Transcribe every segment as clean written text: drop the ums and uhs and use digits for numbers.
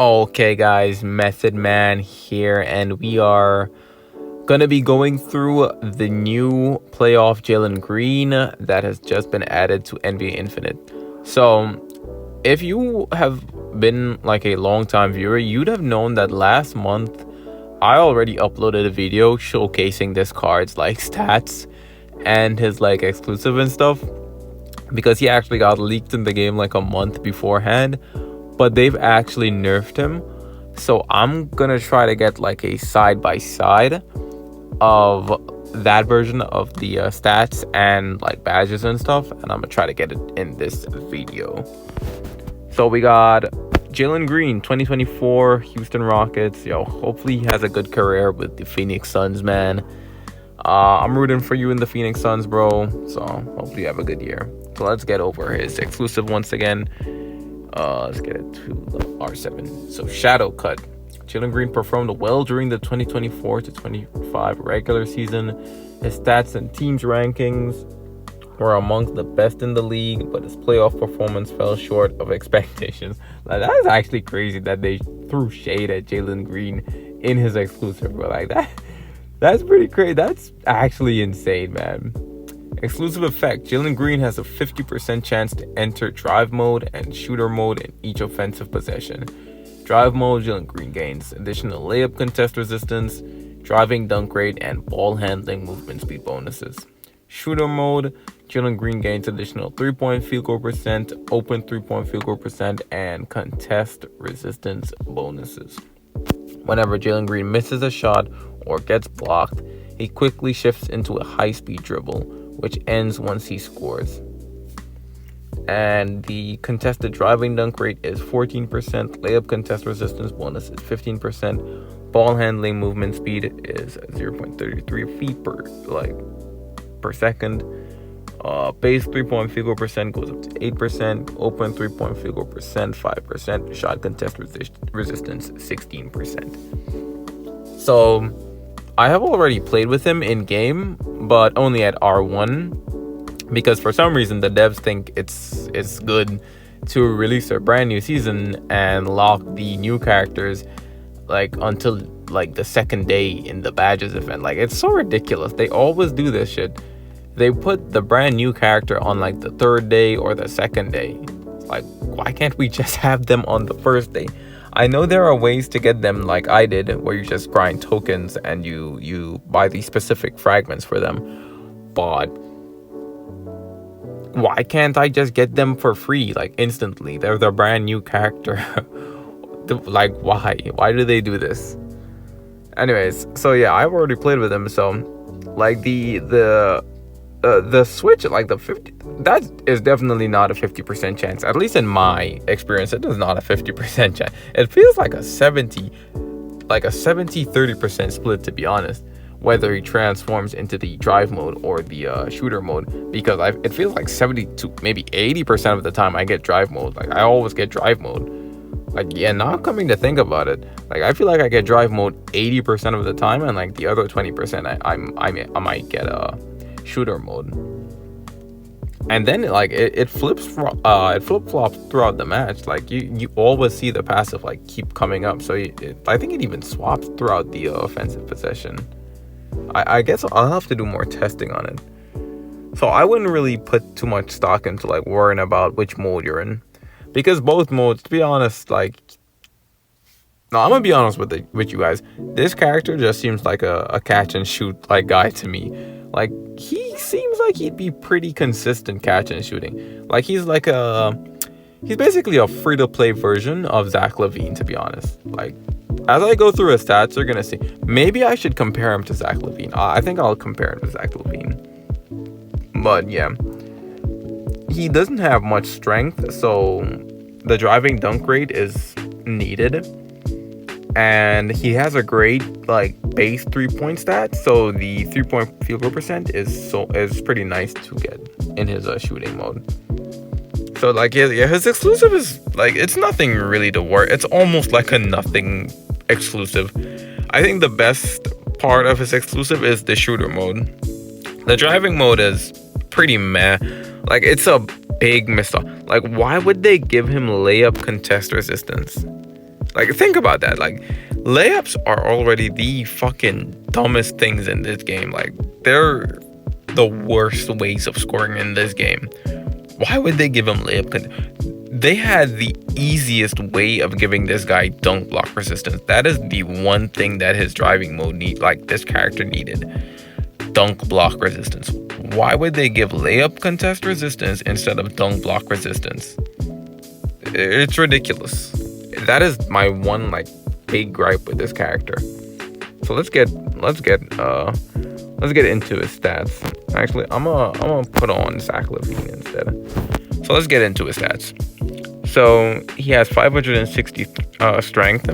Okay, guys, Method Man here, and we are gonna be going through the new playoff Jaylen Green that has just been added to NBA Infinite. So, if you have been like a long time viewer, you'd have known that last month I already uploaded a video showcasing this card's like stats and his like exclusive and stuff because he actually got leaked in the game like a month beforehand, but they've actually nerfed him. So I'm gonna try to get like a side by side of that version of the stats and like badges and stuff, and I'm gonna try to get it in this video. So we got Jaylen Green, 2024 Houston Rockets. Yo, hopefully he has a good career with the Phoenix Suns, man. I'm rooting for you in the Phoenix Suns, bro. So hopefully you have a good year. So let's get over his exclusive once again. Let's get it to the R7. So Shadow Cut. Jaylen Green performed well during the 2024 to 25 regular season. His stats and team's rankings were amongst the best in the league, but his playoff performance fell short of expectations. Like, that is actually crazy that they threw shade at Jaylen Green in his exclusive, bro. Like that's pretty crazy. That's actually insane, man. Exclusive effect. Jaylen Green has a 50% chance to enter drive mode and shooter mode in each offensive possession. Drive mode, Jaylen Green gains additional layup contest resistance, driving dunk rate, and ball handling movement speed bonuses. Shooter mode, Jaylen Green gains additional 3-point field goal percent, open 3-point field goal percent, and contest resistance bonuses. Whenever Jaylen Green misses a shot or gets blocked, he quickly shifts into a high-speed dribble, which ends once he scores. And the contested driving dunk rate is 14%, layup contest resistance bonus is 15%, ball handling movement speed is 0.33 feet per second. Base 3-point field goal percent goes up to 8%, open 3-point field goal percent 5%, shot contest resistance 16%. So I have already played with him in game, but only at R1, because for some reason the devs think it's good to release a brand new season and lock the new characters like until like the second day in the badges event. Like, it's so ridiculous. They always do this shit. They put the brand new character on like the third day or the second day. Like, why can't we just have them on the first day? I know there are ways to get them like I did, where you just grind tokens and you buy these specific fragments for them, but why can't I just get them for free, like instantly? They're the brand new character. Like, why do they do this? Anyways, so yeah, I've already played with them. So like the switch, like the 50, that is definitely not a 50% chance. At least in my experience, it is not a 50% chance. It feels like a 30% split, to be honest, whether he transforms into the drive mode or the shooter mode, because it feels like 72, maybe 80% of the time I get drive mode. Like, I always get drive mode. Like, yeah, now coming to think about it, like, I feel like I get drive mode 80% of the time, and like the other 20% I might get shooter mode. And then like it flip-flops throughout the match. Like, you always see the passive like keep coming up, so I think it even swaps throughout the offensive possession. I guess I'll have to do more testing on it. So I wouldn't really put too much stock into like worrying about which mode you're in, because both modes, to be honest, like, no, I'm gonna be honest with you guys. This character just seems like a catch and shoot like guy to me. Like, he seems like he'd be pretty consistent catch and shooting. Like, he's basically a free-to-play version of Zach LaVine, to be honest. Like, as I go through his stats, you're gonna see. Maybe I should compare him to Zach LaVine. I think I'll compare him to Zach LaVine. But yeah, he doesn't have much strength, so the driving dunk rate is needed. And he has a great like base 3-point stat, so the 3-point field goal percent is pretty nice to get in his shooting mode. So like, yeah, his exclusive is like, it's nothing really to worry. It's almost like a nothing exclusive. I think the best part of his exclusive is the shooter mode. The driving mode is pretty meh. Like, it's a big miss. Like, why would they give him layup contest resistance? Like, think about that. Like, layups are already the fucking dumbest things in this game. Like, they're the worst ways of scoring in this game. Why would they give him layup? They had the easiest way of giving this guy dunk block resistance. That is the one thing that his driving mode this character needed. Dunk block resistance. Why would they give layup contest resistance instead of dunk block resistance? It's ridiculous. That is my one big gripe with this character. So let's get into his stats. Actually, I'm gonna put on Zach LaVine instead. So let's get into his stats. So he has 560 strength.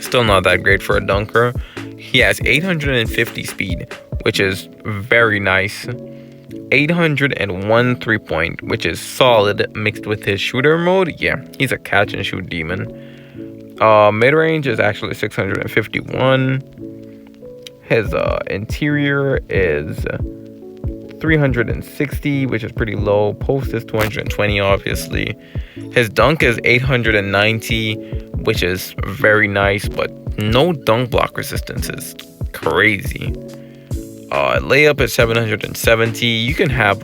Still not that great for a dunker. He has 850 speed, which is very nice. 801 3-point, which is solid, mixed with his shooter mode. Yeah, he's a catch and shoot demon. Mid-range is actually 651. His interior is 360, which is pretty low. Post is 220, obviously. His dunk is 890, which is very nice, but no dunk block resistance is crazy. Layup is 770. You can have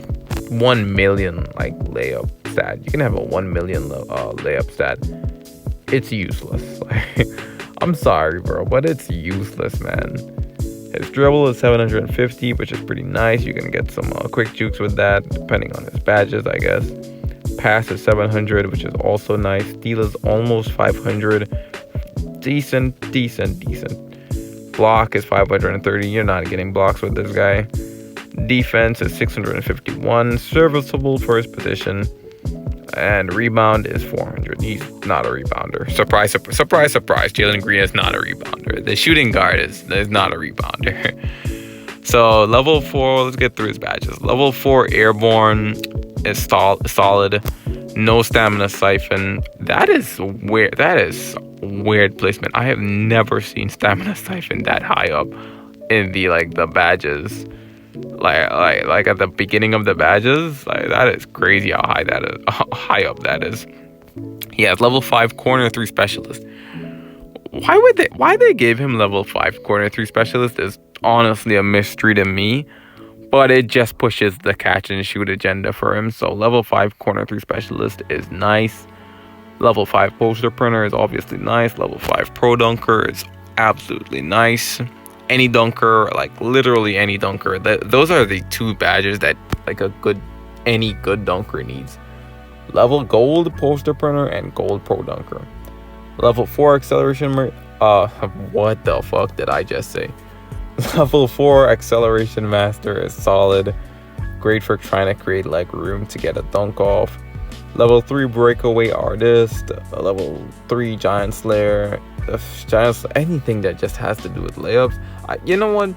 1 million layup stat. You can have a 1 million layup stat. It's useless. I'm sorry, bro, but it's useless, man. His dribble is 750, which is pretty nice. You can get some quick jukes with that, depending on his badges, I guess. Pass is 700, which is also nice. Steal is almost 500. Decent. Block is 530. You're not getting blocks with this guy. Defense is 651. Serviceable for his position. And rebound is 400. He's not a rebounder. Surprise. Jaylen Green is not a rebounder. The shooting guard is not a rebounder. So level 4, let's get through his badges. Level 4 airborne is solid. No stamina siphon. That is weird. That is weird placement. I have never seen stamina siphon that high up in the badges. Like at the beginning of the badges, that is crazy how high up that is. He has level 5 corner 3 specialist. Why they gave him level 5 corner 3 specialist is honestly a mystery to me, but it just pushes the catch and shoot agenda for him. So level 5 corner 3 specialist is nice. Level 5 poster printer is obviously nice. Level 5 pro dunker is absolutely nice. Any dunker, literally any dunker. Those are the 2 badges that any good dunker needs. Level gold poster printer and gold pro dunker. Level 4 acceleration. What the fuck did I just say? Level 4 acceleration master is solid. Great for trying to create room to get a dunk off. Level 3 breakaway artist. Level 3 giant slayer. Anything that just has to do with layups. You know what?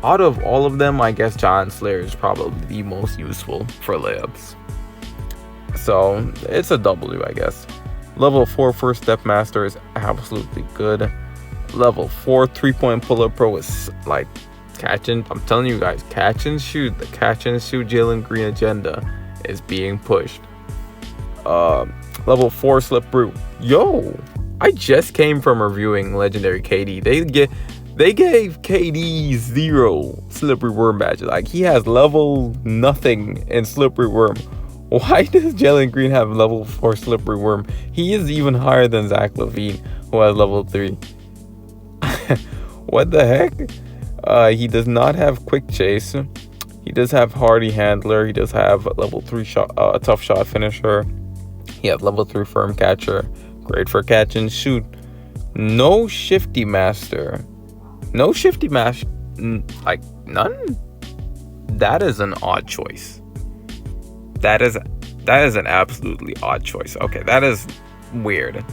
Out of all of them, I guess Giant Slayer is probably the most useful for layups. So it's a W, I guess. Level 4 First Step Master is absolutely good. Level 4 3-point pull-up pro is I'm telling you guys, catch and shoot. The catch and shoot Jaylen Green agenda is being pushed. Level 4 slippery. Yo, I just came from reviewing Legendary KD. They gave KD 0 slippery worm badges. He has level nothing in slippery worm. Why does Jaylen Green have level 4 slippery worm? He is even higher than Zach LaVine, who has level 3. What the heck? He does not have quick chase. He does have hardy handler. He does have level 3 tough shot finisher. He has level 3 firm catcher. Great for catch and shoot. No shifty master. No shifty master. None? That is an odd choice. That is an absolutely odd choice. Okay, that is weird.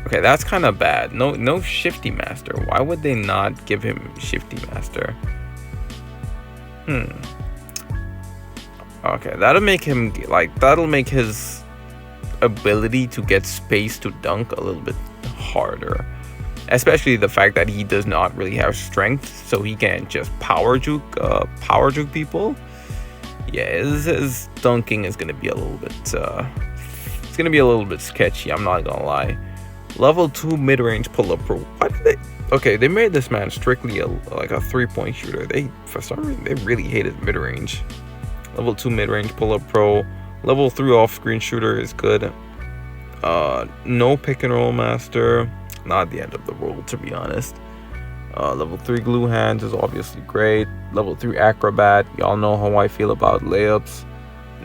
Okay, that's kind of bad. No shifty master. Why would they not give him shifty master? Okay, that'll make his ability to get space to dunk a little bit harder, especially the fact that he does not really have strength, so he can't just power juke people. Yeah, his dunking is gonna be a little bit sketchy, I'm not gonna lie. Level 2 mid-range pull-up pro. Why did they? Okay, they made this man strictly like a 3-point shooter. They, for some reason, they really hated mid-range. Level 2 mid-range pull-up pro. Level 3 off-screen shooter is good. No pick and roll master. Not the end of the world, to be honest. Level 3 glue hands is obviously great. Level 3 acrobat. Y'all know how I feel about layups.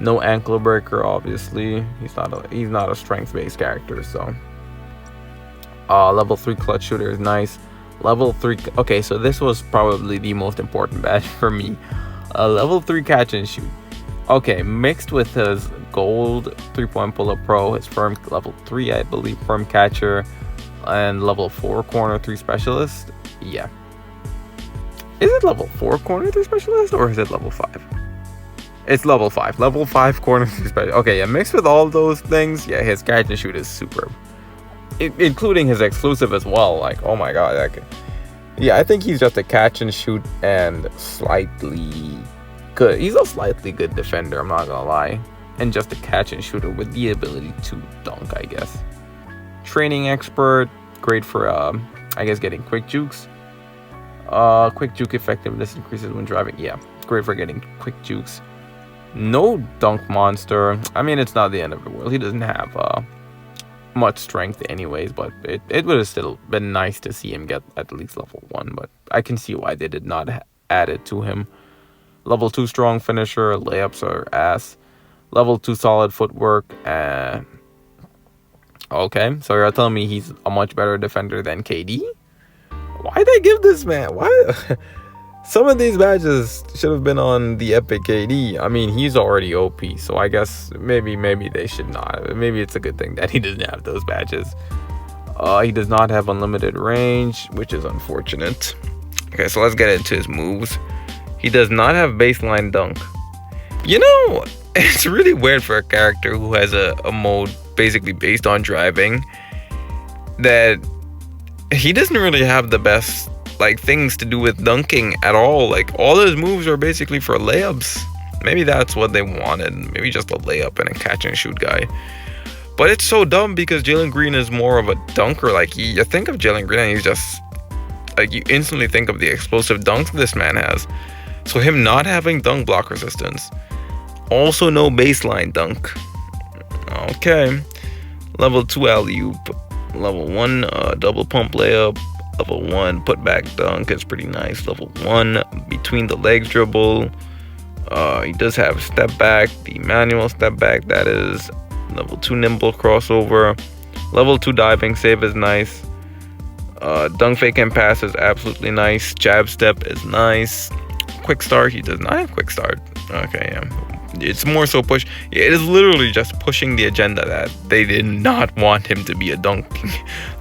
No ankle breaker, obviously. He's not a strength-based character, so. Level 3 clutch shooter is nice. Level 3. Okay, so this was probably the most important badge for me. Level 3 catch and shoot. Okay, mixed with his gold 3-point pull-up pro, his firm level 3, I believe, firm catcher, and level 4 corner 3 specialist. Yeah. Is it level 4 corner 3 specialist or is it level 5? It's level 5. Level 5 corner 3 specialist. Okay, yeah, mixed with all those things, yeah, his catch and shoot is superb. Including his exclusive as well. Like, oh my god. Yeah, I think he's just a catch and shoot and slightly good. He's a slightly good defender, I'm not gonna lie. And just a catch and shooter with the ability to dunk, I guess. Training expert, great for I guess getting quick jukes. Quick juke effectiveness increases when driving. Yeah, great for getting quick jukes. No dunk monster. I mean, it's not the end of the world. He doesn't have much strength anyways, but it would have still been nice to see him get at least level 1, but I can see why they did not add it to him. Level 2 strong finisher, layups are ass. Level 2 solid footwork. Okay, so you're telling me he's a much better defender than KD? Why'd they give this man? Why? Some of these badges should have been on the epic KD. I mean, he's already OP, so I guess maybe they should not. Maybe it's a good thing that he doesn't have those badges. He does not have unlimited range, which is unfortunate. Okay, so let's get into his moves. He does not have baseline dunk. You know, it's really weird for a character who has a mode basically based on driving that he doesn't really have the best like things to do with dunking at all. Like, all his moves are basically for layups. Maybe that's what they wanted. Maybe just a layup and a catch and shoot guy. But it's so dumb because Jaylen Green is more of a dunker. Like, you think of Jaylen Green and he's just like, you instantly think of the explosive dunks this man has. So him not having dunk block resistance. Also no baseline dunk. Okay. Level 2 alley-oop. Level 1 double pump layup. Level 1 put back dunk is pretty nice. Level 1 between the legs dribble. He does have step back, the manual step back, that is. Level 2 nimble crossover. Level 2 diving save is nice. Dunk fake and pass is absolutely nice. Jab step is nice. Quick start, he does not have quick start. Okay, yeah. It's more so push. It is literally just pushing the agenda that they did not want him to be a dunk,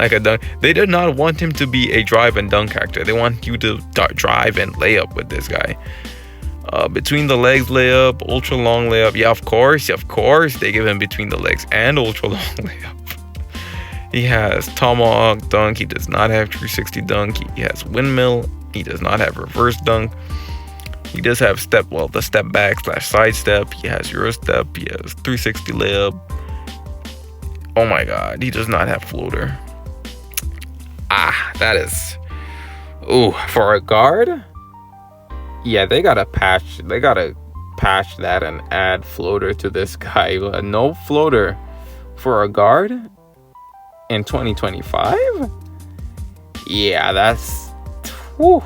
like a dunk. They did not want him to be a drive and dunk character. They want you to drive and layup with this guy. Between the legs layup, ultra long layup. Yeah, of course, they give him between the legs and ultra long layup. He has tomahawk dunk. He does not have 360 dunk. He has windmill. He does not have reverse dunk. He does have the step back / side step. He has Euro step. He has 360 layup. Oh my god, he does not have floater. That is... Ooh, for a guard? Yeah, they gotta patch that and add floater to this guy. No floater for a guard in 2025? Yeah, that's... Whew.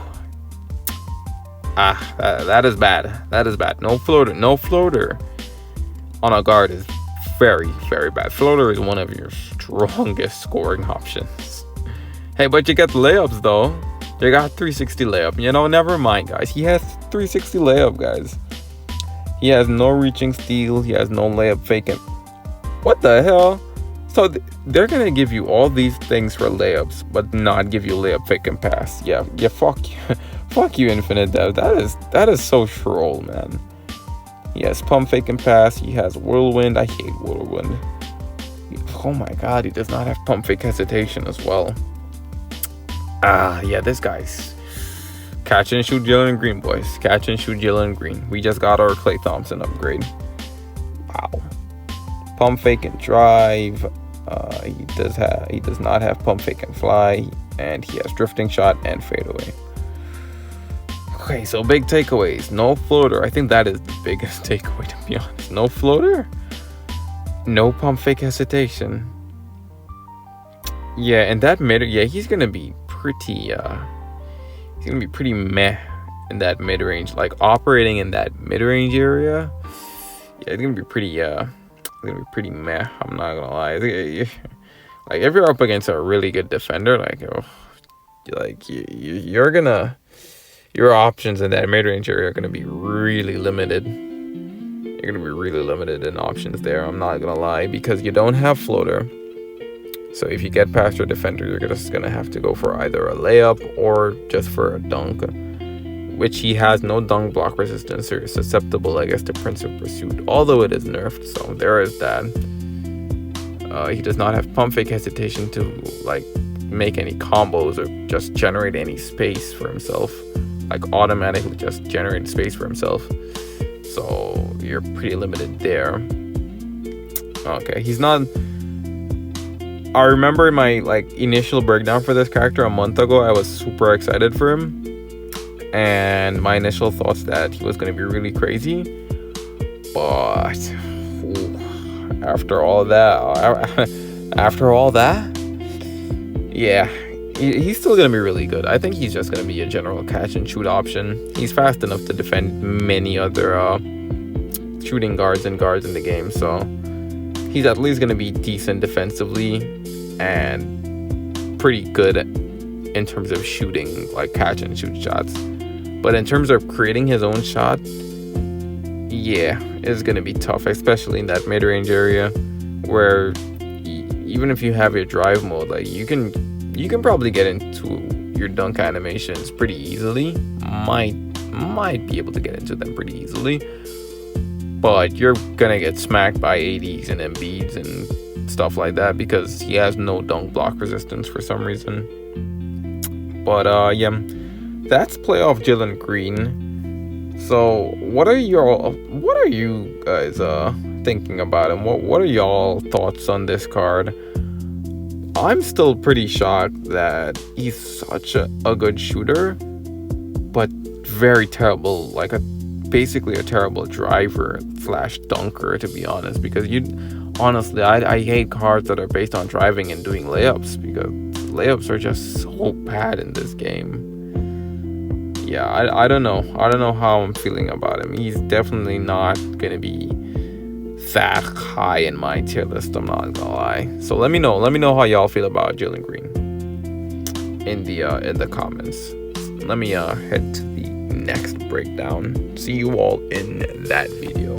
That is bad. That is bad. No floater on a guard is very, very bad. Floater is one of your strongest scoring options. Hey, but you get the layups though. You got 360 layup. You know, never mind, guys. He has 360 layup, guys. He has no reaching steal. He has no layup faking. What the hell? So they're gonna give you all these things for layups, but not give you layup fake and pass. Yeah, fuck you. Fuck you, Infinite Dev. That is so troll, man. He has pump fake and pass. He has whirlwind. I hate whirlwind. Oh my god, he does not have pump fake hesitation as well. Yeah, this guy's catch and shoot Jaylen Green, boys. Catch and shoot Jaylen Green. We just got our Klay Thompson upgrade. Wow. Pump fake and drive. He does not have pump fake and fly, and he has drifting shot and fadeaway. Okay, so big takeaways. No floater. I think that is the biggest takeaway, to be honest. No floater. No pump fake hesitation. Yeah, and that mid, yeah, he's gonna be pretty meh in that mid range. Like operating in that mid range area. Yeah, it's gonna be pretty meh. I'm not gonna lie. Like if you're up against a really good defender, your options in that mid range area are gonna be really limited. You're gonna be really limited in options there. I'm not gonna lie, because you don't have floater. So if you get past your defender, you're just gonna have to go for either a layup or just for a dunk, which he has no dunk block resistance, or is susceptible, I guess, to Prince of Pursuit, although it is nerfed, so there is that. He does not have pump fake hesitation to like make any combos or just generate any space for himself, like automatically just generate space for himself. So you're pretty limited there. Okay, he's not. I remember in my like initial breakdown for this character a month ago, I was super excited for him, and my initial thoughts that he was going to be really crazy, but after all that, yeah, he's still going to be really good. I think he's just going to be a general catch and shoot option. He's fast enough to defend many other shooting guards in the game, so he's at least going to be decent defensively and pretty good in terms of shooting, like catch and shoot shots. But in terms of creating his own shot, yeah, it's going to be tough, especially in that mid-range area where even if you have your drive mode, like you can probably get into your dunk animations pretty easily. Might be able to get into them pretty easily, but you're gonna get smacked by ADs and Embiids and stuff like that because he has no dunk block resistance for some reason. But yeah, that's playoff Jaylen Green. So what are you guys thinking about him? What are y'all thoughts on this card? I'm still pretty shocked that he's such a good shooter, but very terrible, like basically a terrible driver / dunker, to be honest, because honestly, I hate cards that are based on driving and doing layups, because layups are just so bad in this game. Yeah, I don't know how I'm feeling about him. He's definitely not gonna be that high in my tier list, I'm not gonna lie. So let me know how y'all feel about Jaylen Green in the comments. Let me head to the next breakdown. See you all in that video.